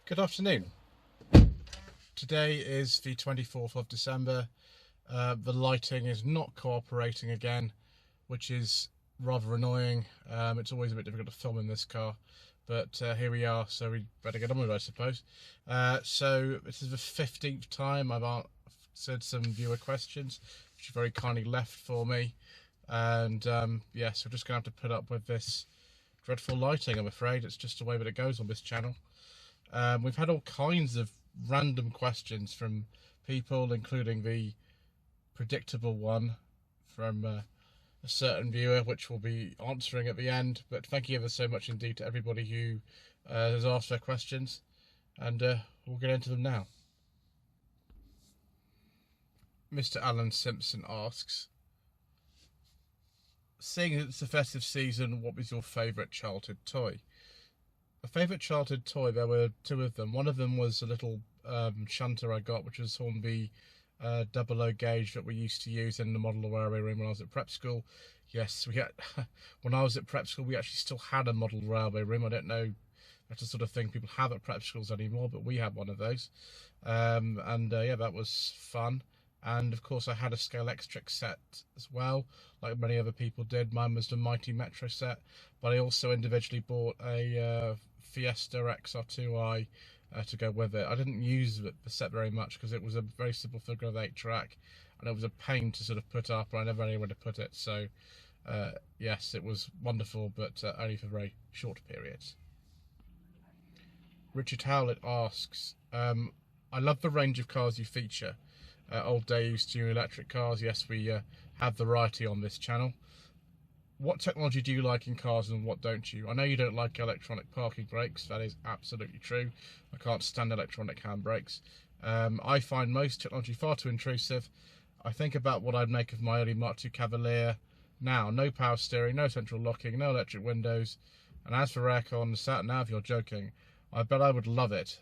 Good afternoon. Today is the 24th of December. The lighting is not cooperating again, which is rather annoying. It's always a bit difficult to film in this car, but here we are, so we better get on with it, I suppose. So this is the 15th time I've answered some viewer questions, which you very kindly left for me. And yes, we're just going to have to put up with this dreadful lighting, I'm afraid. It's just the way that it goes on this channel. We've had all kinds of random questions from people, including the predictable one from a certain viewer, which we'll be answering at the end. But thank you ever so much indeed to everybody who has asked their questions, and we'll get into them now. Mr. Alan Simpson asks, seeing it's the festive season, what was your favourite childhood toy? A favourite childhood toy, there were two of them. One of them was a little shunter I got, which was from the 00 gauge that we used to use in the model railway room when I was at prep school. Yes, we had. When I was at prep school, we actually still had a model railway room. I don't know, that's the sort of thing people have at prep schools anymore, but we had one of those. Yeah, that was fun. And of course I had a scale Extric set as well, like many other people did. Mine was the Mighty Metro set, but I also individually bought a Fiesta XR2i to go with it. I didn't use the set very much because it was a very simple figure of 8 track, and it was a pain to sort of put up, and I never knew anywhere to put it. So yes, it was wonderful, but only for very short periods. Richard Howlett asks, I love the range of cars you feature. Old days to new electric cars. Yes, we have variety on this channel. What technology do you like in cars and what don't you? I know you don't like electronic parking brakes. That is absolutely true. I can't stand electronic handbrakes. I find most technology far too intrusive. I think about what I'd make of my early Mark II Cavalier. Now, no power steering, no central locking, no electric windows. And as for aircon, sat nav, you're joking. I bet I would love it.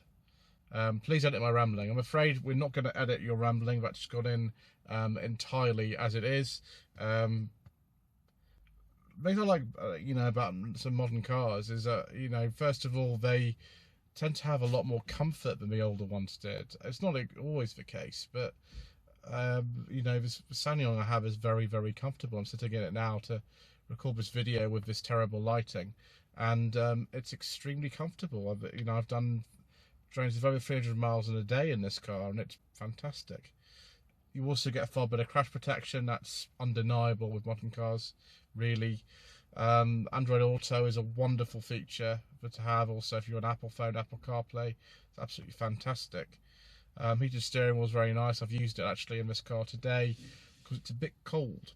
Please edit my rambling. I'm afraid we're not going to edit your rambling. That's gone in entirely as it is. Things I like, about some modern cars is that, first of all, they tend to have a lot more comfort than the older ones did. It's not always the case, but this Ssangyong I have is very, very comfortable. I'm sitting in it now to record this video with this terrible lighting, and it's extremely comfortable. I've done trains of over 300 miles in a day in this car, and it's fantastic. You also get a far better crash protection. That's undeniable with modern cars, really. Android Auto is a wonderful feature to have. Also, if you're an Apple phone, Apple CarPlay, it's absolutely fantastic. Heated steering was very nice. I've used it actually in this car today because it's a bit cold.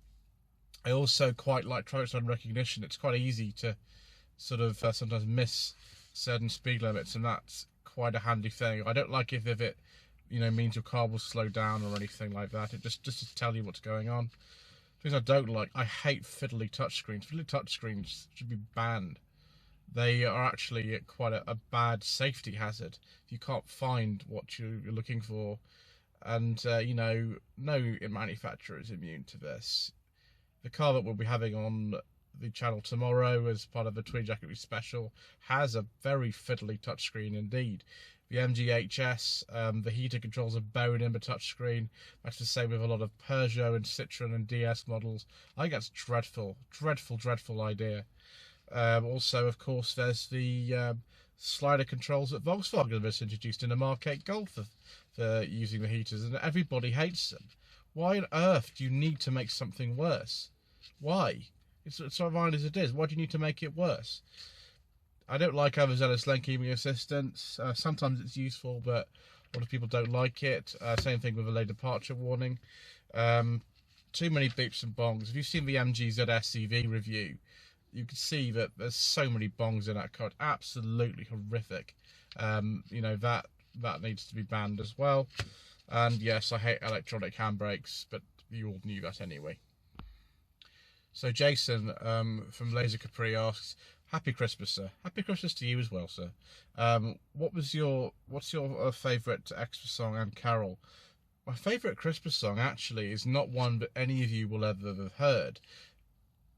I also quite like traffic sign recognition. It's quite easy to sort of sometimes miss certain speed limits, and that's quite a handy thing. I don't like if it means your car will slow down or anything like that. It just to tell you what's going on. Things I don't like, I hate fiddly touchscreens. Fiddly touchscreens should be banned. They are actually quite a bad safety hazard if you can't find what you're looking for. And no manufacturer is immune to this. The car that we'll be having on the channel tomorrow as part of the Tweed Jacket special has a very fiddly touchscreen indeed. The MGHS, the heater controls are buried in the touchscreen. That's the same with a lot of Peugeot and Citroen and DS models. I think that's dreadful, dreadful idea. Also, of course, there's the slider controls that Volkswagen have just introduced in the Mark 8 Golf for using the heaters, and everybody hates them. Why on earth do you need to make something worse? Why? It's so fine as it is. Why do you need to make it worse? I don't like overzealous lane keeping assistance. Sometimes it's useful, but a lot of people don't like it. Same thing with a lane departure warning. Too many beeps and bongs. If you've seen the MG ZS EV review, you can see that there's so many bongs in that car. Absolutely horrific. That needs to be banned as well. And yes, I hate electronic handbrakes, but you all knew that anyway. So Jason from Laser Capri asks, Happy Christmas, sir. Happy Christmas to you as well, sir. What's your favourite extra song and carol? My favourite Christmas song actually is not one that any of you will ever have heard.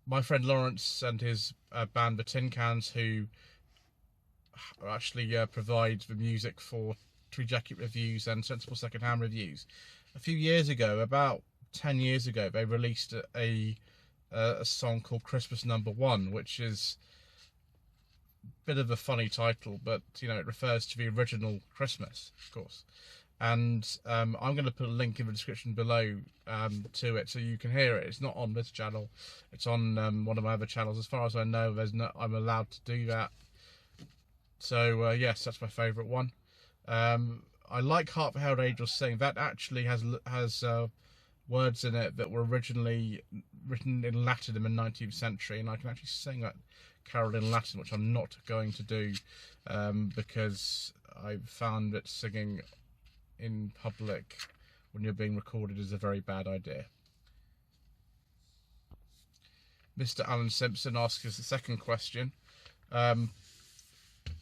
My friend Lawrence and his band The Tin Cans, who actually provide the music for Tree Jacket reviews and Sensible Secondhand reviews. A few years ago, about 10 years ago, they released a song called Christmas Number One, which is a bit of a funny title, but you know, it refers to the original Christmas, of course. And I'm going to put a link in the description below to it, so you can hear it. It's not on this channel; it's on one of my other channels. As far as I know, I'm allowed to do that. So yes, that's my favourite one. I like Harp the Herald Angels Sing. That actually has words in it that were originally written in Latin in the 19th century, and I can actually sing that carol in Latin, which I'm not going to do because I found that singing in public when you're being recorded is a very bad idea. Mr. Alan Simpson asks us the second question.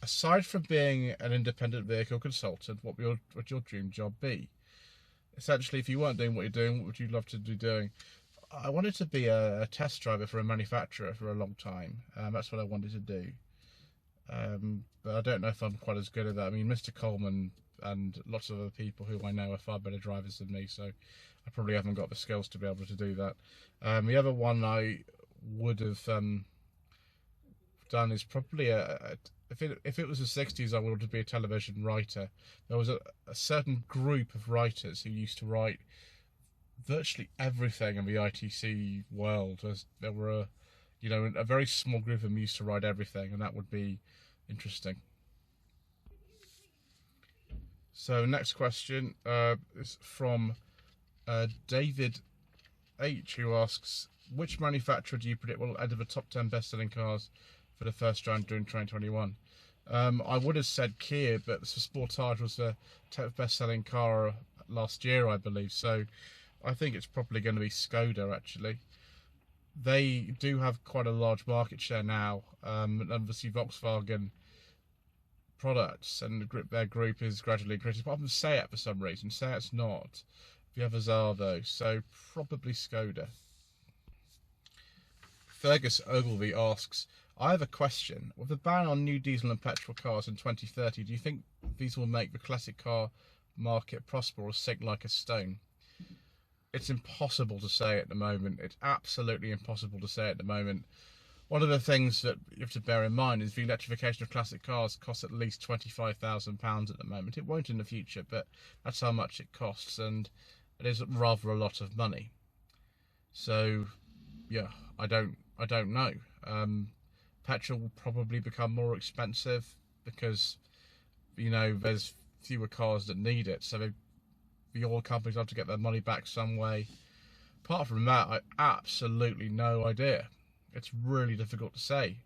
Aside from being an independent vehicle consultant, what would your dream job be? Essentially, if you weren't doing what you're doing, what would you love to be doing? I wanted to be a test driver for a manufacturer for a long time. That's what I wanted to do. But I don't know if I'm quite as good at that. I mean, Mr. Coleman and lots of other people who I know are far better drivers than me, so I probably haven't got the skills to be able to do that. The other one I would have done is probably if it was the 60s, I wanted to be a television writer. There was a certain group of writers who used to write virtually everything in the ITC world. There were a very small group of them used to write everything, and that would be interesting. So next question is from David H, who asks, which manufacturer do you predict will enter the top 10 best-selling cars for the first round during 2021? I would have said Kia, but the Sportage was the 10th best-selling car last year, I believe. So I think it's probably going to be Skoda, actually. They do have quite a large market share now, and obviously Volkswagen products and their group is gradually increasing. Apart from Seat for some reason. Seat's not. The others are though, so probably Skoda. Fergus Ogilvie asks, I have a question. With the ban on new diesel and petrol cars in 2030, do you think these will make the classic car market prosper or sink like a stone? It's impossible to say at the moment. It's absolutely impossible to say at the moment. One of the things that you have to bear in mind is the electrification of classic cars costs at least £25,000 at the moment. It won't in the future, but that's how much it costs, and it is rather a lot of money. So, yeah, I don't know. Petrol will probably become more expensive because, there's fewer cars that need it, so the oil companies have to get their money back some way. Apart from that, I absolutely no idea. It's really difficult to say.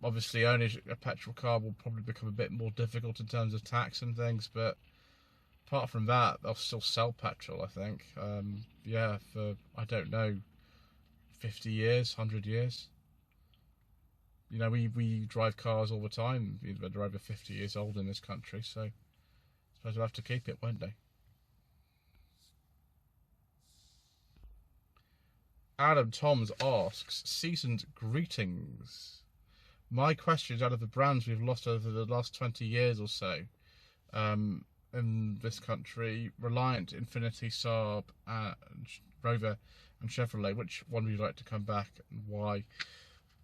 Obviously, owning a petrol car will probably become a bit more difficult in terms of tax and things, but apart from that, they'll still sell petrol, I think. Yeah, for, I don't know, 50 years, 100 years. We drive cars all the time. They're over 50 years old in this country, so I suppose we'll have to keep it, won't they? Adam Toms asks, seasoned greetings. My question is, out of the brands we've lost over the last 20 years or so in this country, Reliant, Infiniti, Saab, Rover and Chevrolet, which one would you like to come back and why?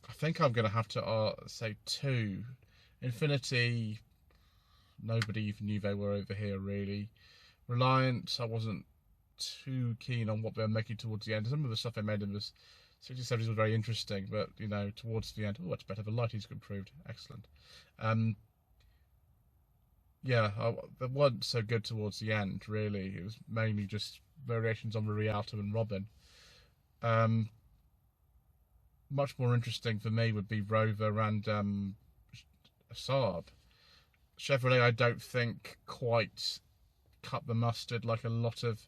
I think I'm going to have to say two. Infiniti, nobody even knew they were over here really. Reliant, I wasn't too keen on what they were making towards the end. Some of the stuff they made in the 60s, 70s was very interesting, but towards the end, it's better. The lighting's improved. Excellent. Yeah, they weren't so good towards the end, really. It was mainly just variations on the Rialto and Robin. Much more interesting for me would be Rover and Saab. Chevrolet, I don't think quite cut the mustard like a lot of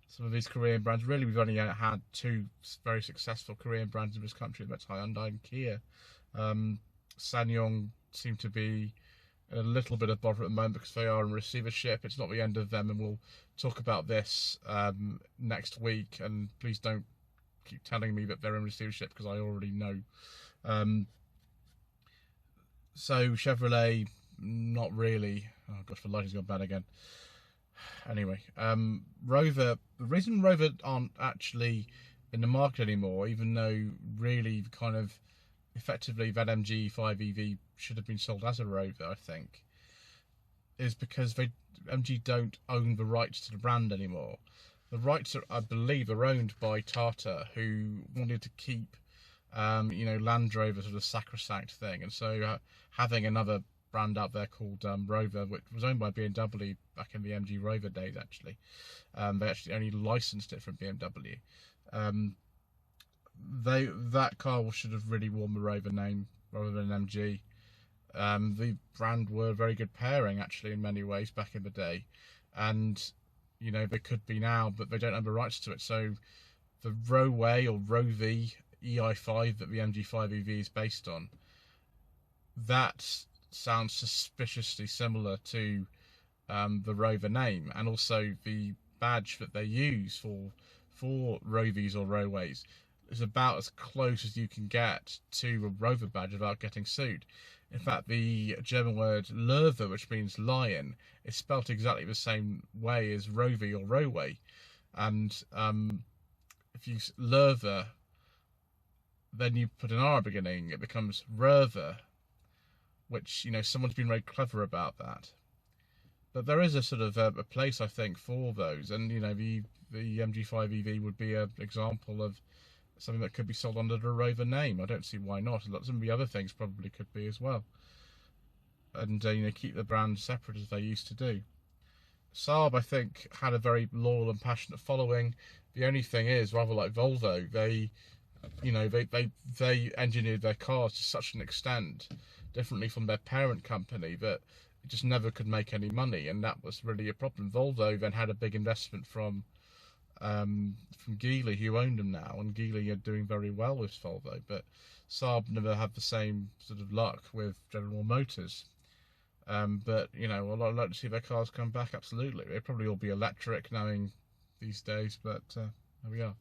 some of these Korean brands. Really, we've only had two very successful Korean brands in this country, that's Hyundai and Kia. SsangYong seem to be in a little bit of bother at the moment because they are in receivership. It's not the end of them, and we'll talk about this next week, and please don't keep telling me that they're in receivership because I already know. So Chevrolet, not really. Oh gosh, the lighting's gone bad again. Anyway, Rover. The reason Rover aren't actually in the market anymore, even though really kind of effectively that MG5 EV should have been sold as a Rover, I think, is because MG don't own the rights to the brand anymore. The rights are, I believe, are owned by Tata, who wanted to keep, Land Rover sort of sacrosanct thing, and so having another brand out there called Rover, which was owned by BMW back in the MG Rover days, actually. They actually only licensed it from BMW. That car should have really worn the Rover name rather than MG. The brand were a very good pairing, actually, in many ways back in the day, and they could be now, but they don't have the rights to it. So the Roway or Rovi EI5 that the MG5 EV is based on, that sounds suspiciously similar to the Rover name, and also the badge that they use for Rovies or Roways is about as close as you can get to a Rover badge without getting sued. In fact, the German word Löwe, which means lion, is spelt exactly the same way as Rovi or Roway. And if you Löwe, then you put an R at the beginning, it becomes Röver, which, someone's been very clever about that. But there is a sort of a place, I think, for those. And, the MG5 EV would be an example of something that could be sold under the Rover name. I don't see why not. Some of the other things probably could be as well. And, keep the brand separate as they used to do. Saab, I think, had a very loyal and passionate following. The only thing is, rather like Volvo, they engineered their cars to such an extent differently from their parent company that it just never could make any money, and that was really a problem. Volvo then had a big investment from Geely, who owned them now, and Geely are doing very well with Volvo, but Saab never had the same sort of luck with General Motors. But I'd like to see their cars come back. Absolutely, they'd probably all be electric knowing these days, but there we are.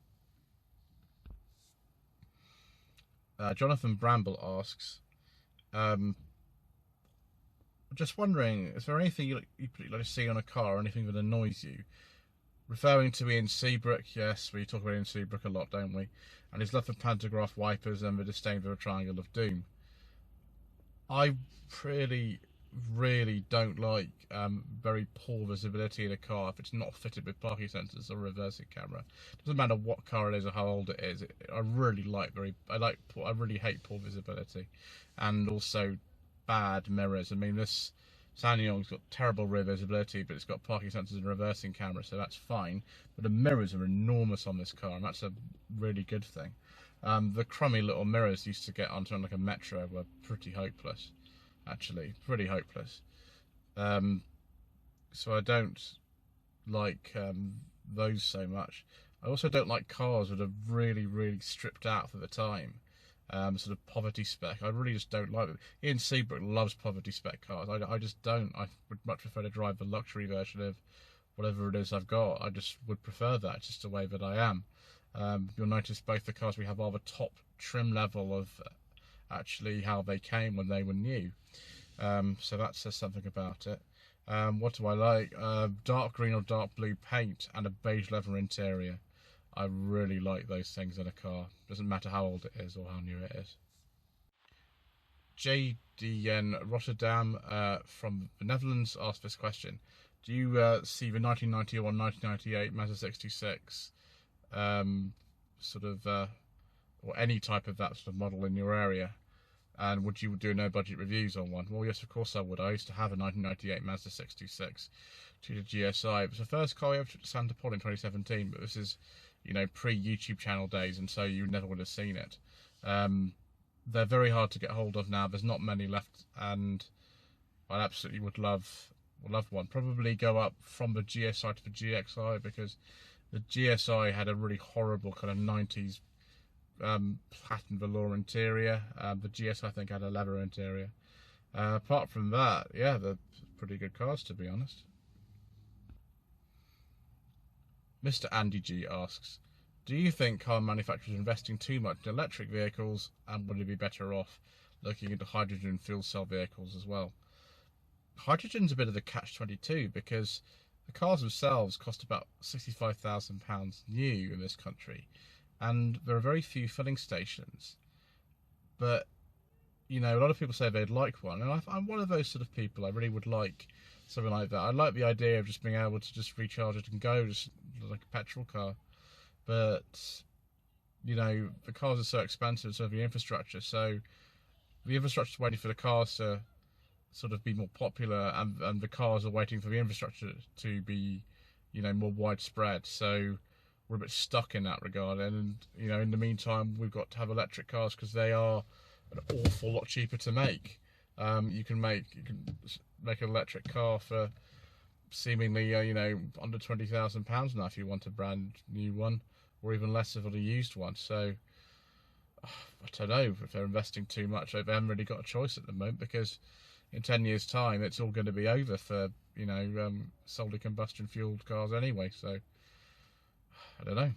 Jonathan Bramble asks, just wondering, is there anything you particularly see on a car, or anything that annoys you? Referring to Ian Seabrook, yes, we talk about Ian Seabrook a lot, don't we? And his love for pantograph wipers and the disdain for a triangle of doom. I really don't like very poor visibility in a car if it's not fitted with parking sensors or reversing camera. Doesn't matter what car it is or how old it is. I really hate poor visibility, and also bad mirrors. I mean, this SsangYong's got terrible rear visibility, but it's got parking sensors and reversing camera, so that's fine. But the mirrors are enormous on this car, and that's a really good thing. The crummy little mirrors used to get onto like a Metro were pretty hopeless. Actually, pretty hopeless. So I don't like those so much. I also don't like cars that are really stripped out for the time. Sort of poverty spec. I really just don't like it. Ian Seabrook loves poverty spec cars. I just don't. I would much prefer to drive the luxury version of whatever it is I've got. I just would prefer that. It's just the way that I am. You'll notice both the cars we have are the top trim level of actually how they came when they were new. So that says something about it. What do I like? Dark green or dark blue paint and a beige leather interior. I really like those things in a car. Doesn't matter how old it is or how new it is. JDN Rotterdam from the Netherlands asked this question. Do you see the 1990 or 1998 Mazda 66 or any type of that sort of model in your area? And would you do no budget reviews on one? Well, yes, of course I would. I used to have a 1998 Mazda 66 to the GSI. It was the first car I ever took to Santa Paul in 2017, but this is, pre-YouTube channel days, and so you never would have seen it. They're very hard to get hold of now. There's not many left, and I absolutely would love one. Probably go up from the GSI to the GXI, because the GSI had a really horrible kind of 90s platinum velour interior. The GS, I think, had a leather interior. Apart from that, yeah, they're pretty good cars, to be honest. Mr. Andy G asks, do you think car manufacturers are investing too much in electric vehicles, and would it be better off looking into hydrogen fuel cell vehicles as well? hydrogen's a bit of a catch-22 because the cars themselves cost about £65,000 new in this country, and there are very few filling stations. But you know, a lot of people say they'd like one, and I'm one of those sort of people. I really would like something like that. I like the idea of just being able to just recharge it and go, just like a petrol car. But you know, the cars are so expensive, so the infrastructure. So the infrastructure's waiting for the cars to sort of be more popular, and the cars are waiting for the infrastructure to be, you know, more widespread. So we're a bit stuck in that regard. And you know, in the meantime, we've got to have electric cars because they are an awful lot cheaper to make. You can make an electric car for seemingly you know, under £20,000 now if you want a brand new one, or even less of a used one. So I don't know if they're investing too much. They haven't really got a choice at the moment, because in 10 years' time it's all going to be over for, you know, solely combustion fueled cars anyway. So I don't know.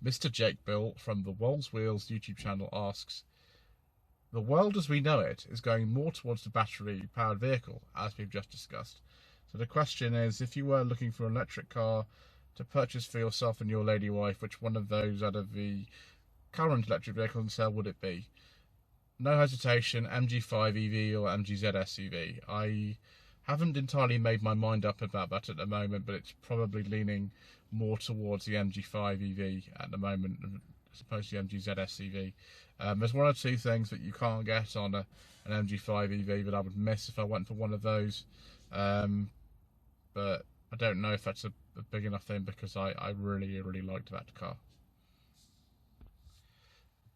Mr. Jake Bill from the Wolves Wheels YouTube channel asks, the world as we know it is going more towards the battery-powered vehicle, as we've just discussed. So the question is, if you were looking for an electric car to purchase for yourself and your lady wife, which one of those out of the current electric vehicles on sale would it be? No hesitation, MG5 EV or MGZ SUV. I haven't entirely made my mind up about that at the moment, but it's probably leaning more towards the MG5 EV at the moment as opposed to the MGZ SUV. There's one or two things that you can't get on an MG5 EV that I would miss if I went for one of those, but I don't know if that's a big enough thing, because I really liked that car.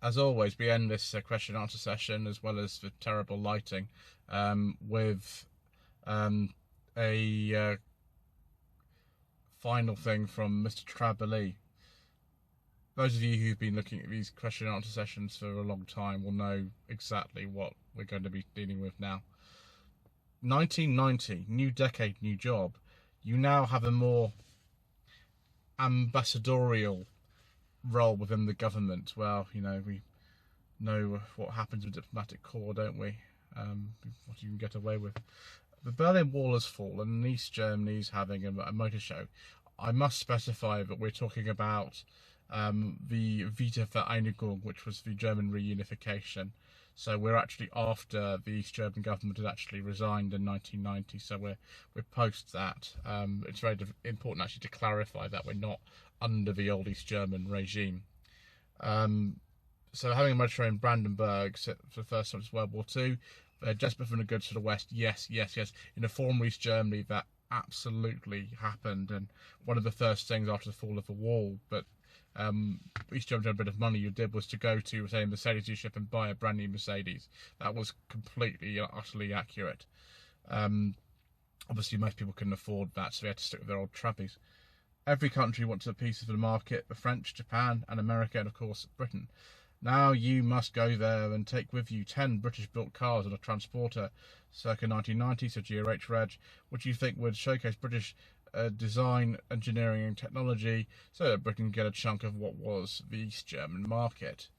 As always, we end this question and answer session, as well as the terrible lighting, with a final thing from Mr. Travelli. Those of you who've been looking at these question and answer sessions for a long time will know exactly what we're going to be dealing with now. 1990, new decade, new job. You now have a more ambassadorial role within the government. Well, you know, we know what happens with diplomatic corps, don't we? What you can get away with. The Berlin Wall has fallen, and East Germany's having a motor show. I must specify that we're talking about the Wiedervereinigung, which was the German reunification. So we're actually after the East German government had actually resigned in 1990. So we're post that. It's very important actually to clarify that we're not under the old East German regime. So having a motor show in Brandenburg for the first time since World War II, desperate for the goods to the West. Yes. In the former East Germany, that absolutely happened, and one of the first things after the fall of the wall, but East Germany had a bit of money, you did was to go to, say, a Mercedes dealership and buy a brand new Mercedes. That was completely, utterly accurate. Obviously, most people couldn't afford that, so they had to stick with their old trappies. Every country wants a piece of the market: the French, Japan, and America, and of course Britain. Now you must go there and take with you 10 British-built cars on a transporter circa 1990, so GRH Reg, which you think would showcase British design, engineering and technology, so that Britain can get a chunk of what was the East German market.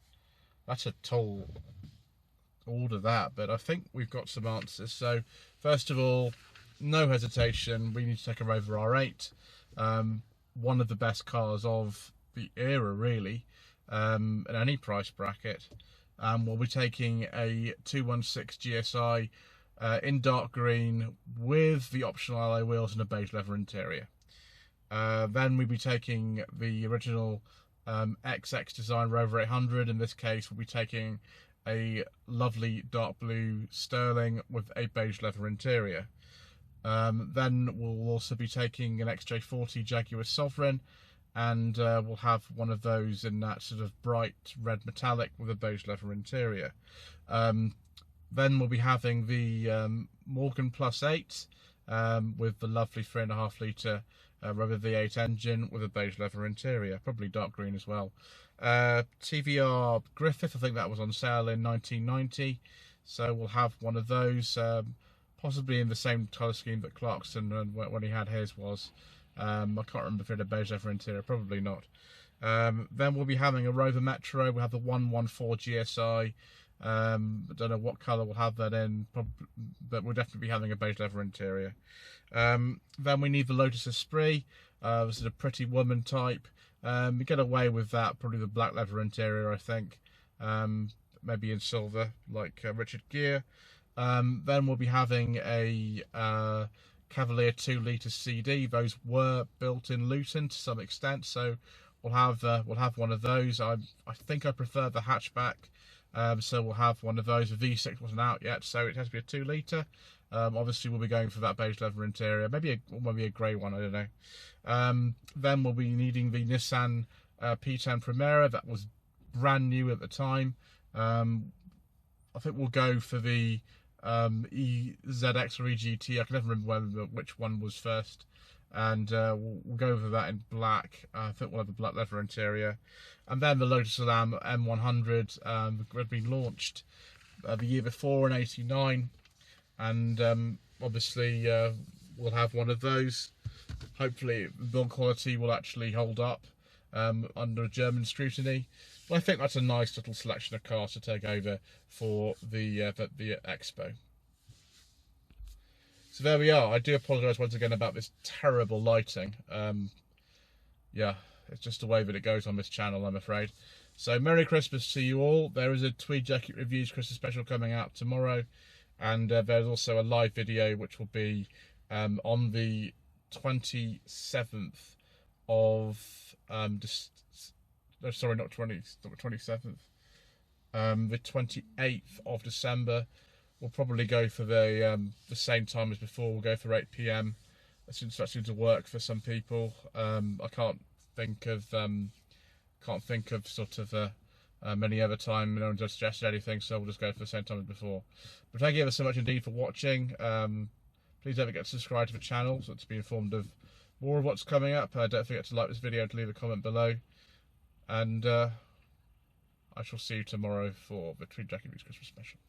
That's a tall order, that, but I think we've got some answers. So first of all, no hesitation, we need to take a Rover R8, one of the best cars of the era, really. At any price bracket. We'll be taking a 216 GSI in dark green with the optional alloy wheels and a beige leather interior. Then we'll be taking the original XX design Rover 800. In this case, we'll be taking a lovely dark blue sterling with a beige leather interior. Then we'll also be taking an XJ40 Jaguar Sovereign, and we'll have one of those in that sort of bright red metallic with a beige leather interior. Then we'll be having the Morgan Plus 8 with the lovely 3.5 litre Rover V8 engine with a beige leather interior, probably dark green as well. TVR Griffith, I think that was on sale in 1990, so we'll have one of those, possibly in the same colour scheme that Clarkson when he had his was. I can't remember if it had a beige leather interior, probably not. Then we'll be having a Rover Metro. We'll have the 114 GSI I don't know what colour we'll have that in, but we'll definitely be having a beige leather interior. Then we need the Lotus Esprit, this is a pretty woman type. We get away with that, probably the black leather interior, I think. Maybe in silver, like Richard Gere. Then we'll be having a Cavalier 2-litre CD. Those were built in Luton to some extent, so we'll have one of those. I think I prefer the hatchback, so we'll have one of those. The V6 wasn't out yet, so it has to be a 2-litre. Obviously, we'll be going for that beige leather interior, maybe a grey one, I don't know. Then we'll be needing the Nissan P10 Primera. That was brand new at the time. I think we'll go for the EZX or EGT. I can never remember which one was first. And we'll go over that in black. I think we'll have a black leather interior. And then the Lotus Elan M100 had been launched the year before in '89. And obviously we'll have one of those. Hopefully the build quality will actually hold up under German scrutiny. But I think that's a nice little selection of cars to take over for the expo. So there we are. I do apologise once again about this terrible lighting. Yeah, it's just the way that it goes on this channel, I'm afraid. So Merry Christmas to you all. There is a Tweed Jacket Reviews Christmas special coming out tomorrow. And there's also a live video which will be on the 27th of... no, sorry, not 27th. The 28th of December. We'll probably go for the same time as before. We'll go for 8 PM. Since that seems to work for some people. I can't think of sort of any other time. No one just suggested anything, so we'll just go for the same time as before. But thank you ever so much indeed for watching. Please don't forget to subscribe to the channel so to be informed of more of what's coming up. Don't forget to like this video and to leave a comment below. And I shall see you tomorrow for the Tweed Jacket Reviews Christmas special.